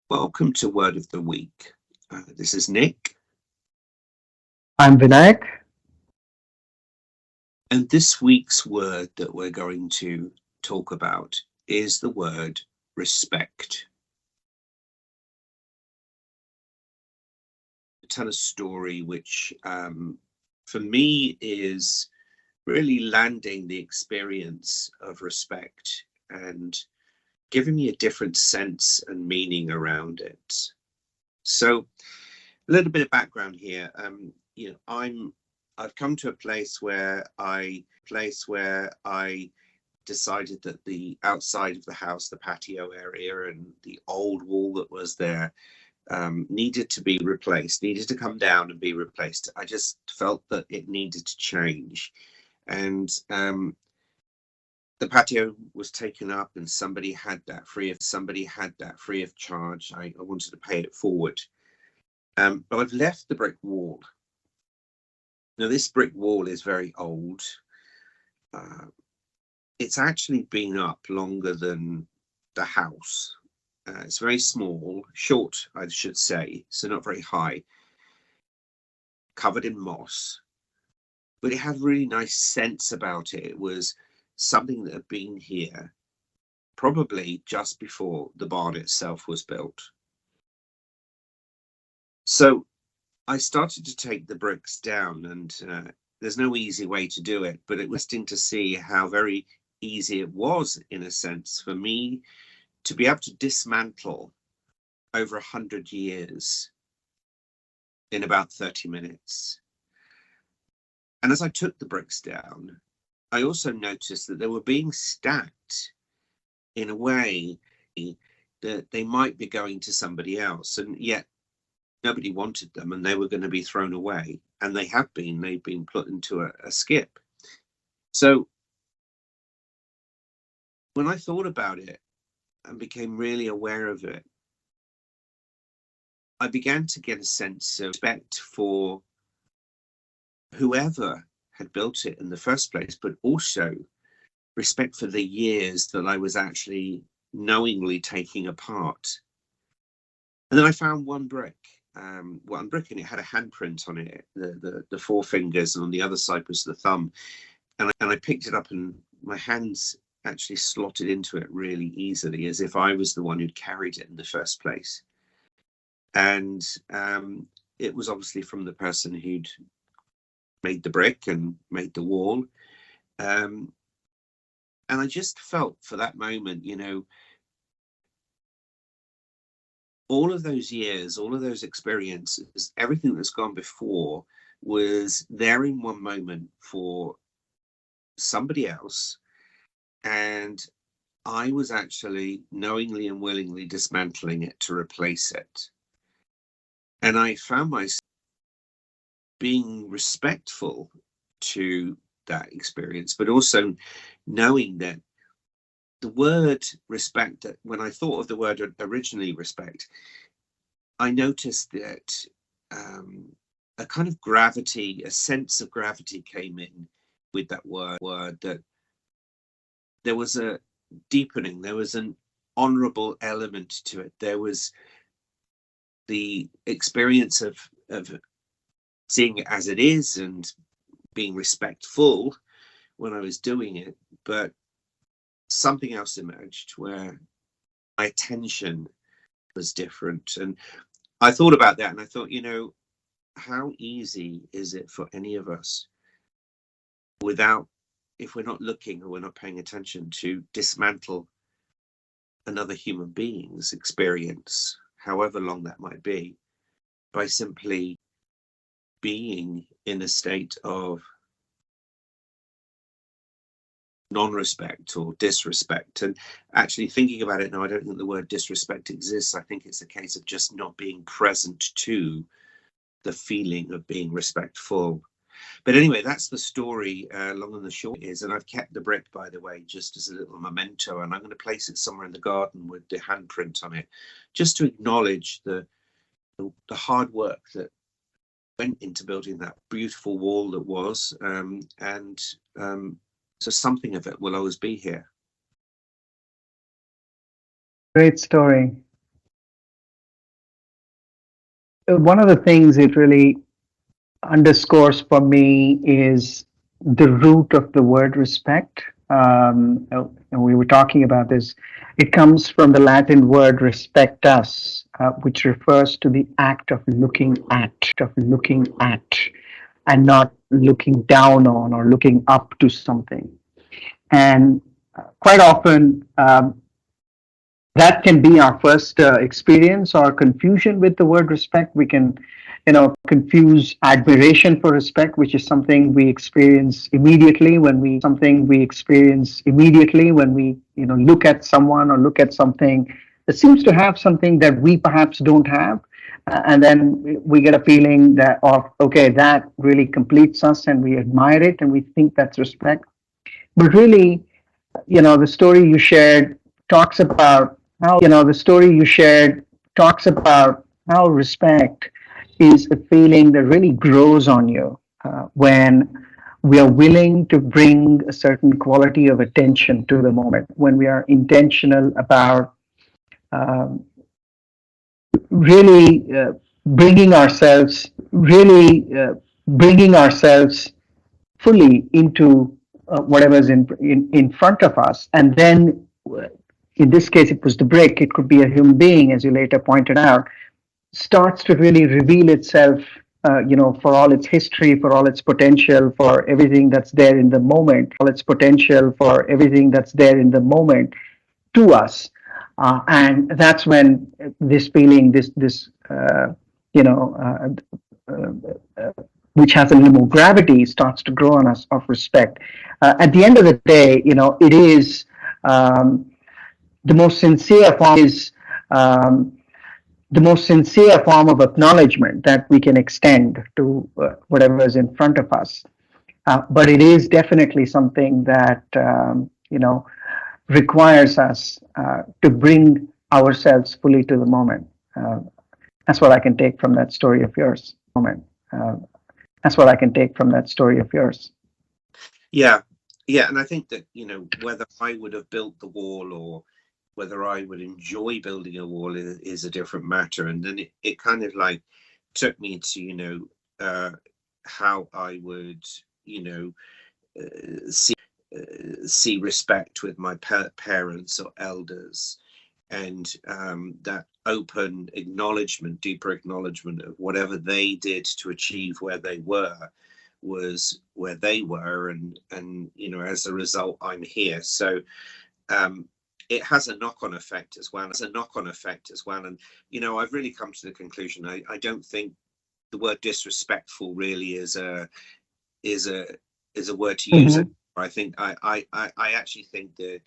Welcome to Word of the Week. This is Nick, I'm Vinayak. and this week's word that we're going to talk about is the word respect. I tell a story which, for me, is really landing the experience of respect and giving me a different sense and meaning around it. So, a little bit of background here. I've come to a place where I decided that the outside of the house, the patio area, and the old wall that was there needed to be replaced, needed to come down and be replaced. I just felt that it needed to change, and the patio was taken up, and somebody had that free of charge. I wanted to pay it forward. But I've left the brick wall. Now, this brick wall is very old. It's actually been up longer than the house. It's very small, short, I should say, so not very high, covered in moss. But it had really nice sense about it. It was something that had been here probably just before the barn itself was built. So I started to take the bricks down, and there's no easy way to do it, but it was interesting to see how very easy it was, in a sense, for me to be able to dismantle over 100 years in about 30 minutes. And as I took the bricks down, I also noticed that they were being stacked in a way that they might be going to somebody else, and yet nobody wanted them, and they were going to be thrown away. And they've been put into a skip. So when I thought about it and became really aware of it, I began to get a sense of respect for whoever had built it in the first place, but also respect for the years that I was actually knowingly taking apart. And then I found one brick, and it had a handprint on it, the four fingers, and on the other side was the thumb. And I picked it up, and my hands actually slotted into it really easily, as if I was the one who'd carried it in the first place. And it was obviously from the person who'd made the brick and made the wall. And I just felt for that moment, all of those years, all of those experiences, everything that's gone before was there in one moment for somebody else. And I was actually knowingly and willingly dismantling it to replace it. And I found myself being respectful to that experience, but also knowing that the word respect, that when I thought of the word originally respect, I noticed that a kind of gravity, a sense of gravity came in with that word, that there was a deepening, there was an honorable element to it. There was the experience of seeing it as it is and being respectful when I was doing it, but something else emerged where my attention was different. And I thought about that, and I thought, how easy is it for any of us, if we're not looking or we're not paying attention, to dismantle another human being's experience, however long that might be, by simply being in a state of non-respect or disrespect. And actually thinking about it now, I don't think the word disrespect exists. I think it's a case of just not being present to the feeling of being respectful. But anyway, that's the story. Long and the short is, and I've kept the brick, by the way, just as a little memento, and I'm going to place it somewhere in the garden with the handprint on it, just to acknowledge the hard work that went into building that beautiful wall that was, and so something of it will always be here. Great story. one of the things it really underscores for me is the root of the word respect. And we were talking about this. It comes from the Latin word respectus, which refers to the act of looking at, and not looking down on or looking up to something. And quite often, that can be our first experience or confusion with the word respect. We can, confuse admiration for respect, which is something we experience immediately when we, look at someone or look at something that seems to have something that we perhaps don't have. And then we get a feeling that of, okay, that really completes us and we admire it and we think that's respect. But really, the story you shared talks about how respect is a feeling that really grows on you when we are willing to bring a certain quality of attention to the moment, when we are intentional about um, really bringing ourselves fully into whatever's in front of us. And then, in this case, it was the brick, it could be a human being, as you later pointed out, starts to really reveal itself, for all its history, for all its potential, for everything that's there in the moment, to us. And that's when this feeling, you know, which has a little more gravity, starts to grow on us of respect. At the end of the day, it is um, the most sincere form is the most sincere form of acknowledgement that we can extend to whatever is in front of us. But it is definitely something that requires us to bring ourselves fully to the moment. Uh, that's what I can take from that story of yours. Uh, that's what I can take from that story of yours. Yeah, yeah, and I think that whether I would have built the wall or whether I would enjoy building a wall is a different matter. And then it kind of like took me to how I would see respect with my parents or elders, and that open acknowledgement, deeper acknowledgement of whatever they did to achieve where they were was where they were, and as a result I'm here. So it has a knock-on effect as well. And I've really come to the conclusion, I don't think the word disrespectful really is a word to use. Mm-hmm. I think I actually think that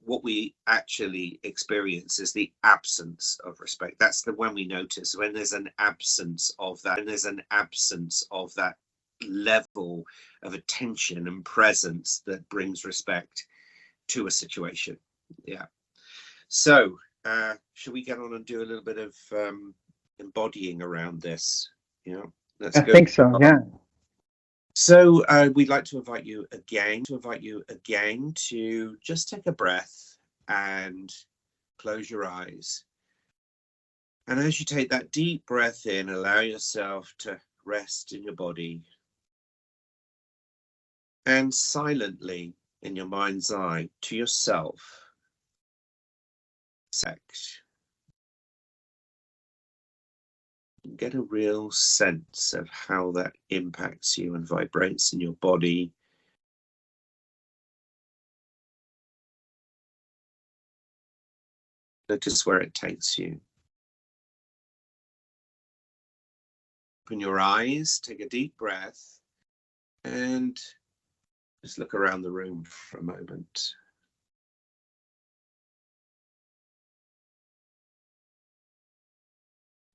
what we actually experience is the absence of respect. That's the when we notice when there's an absence of that, level of attention and presence that brings respect to a situation. Yeah. So should we get on and do a little bit of embodying around this? Let's I go. think so. Yeah. So we'd like to invite you again to just take a breath and close your eyes. And as you take that deep breath in, allow yourself to rest in your body. And silently, in your mind's eye, to yourself, get a real sense of how that impacts you and vibrates in your body. Notice where it takes you. Open your eyes, take a deep breath, and just look around the room for a moment.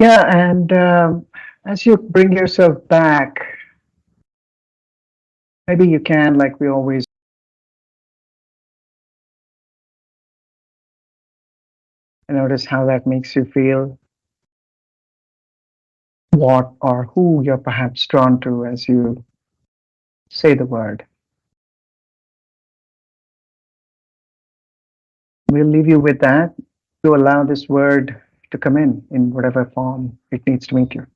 Yeah, and as you bring yourself back, maybe you can, like we always, notice how that makes you feel, what or who you're perhaps drawn to as you say the word. We'll leave you with that, to allow this word to come in whatever form it needs to meet you.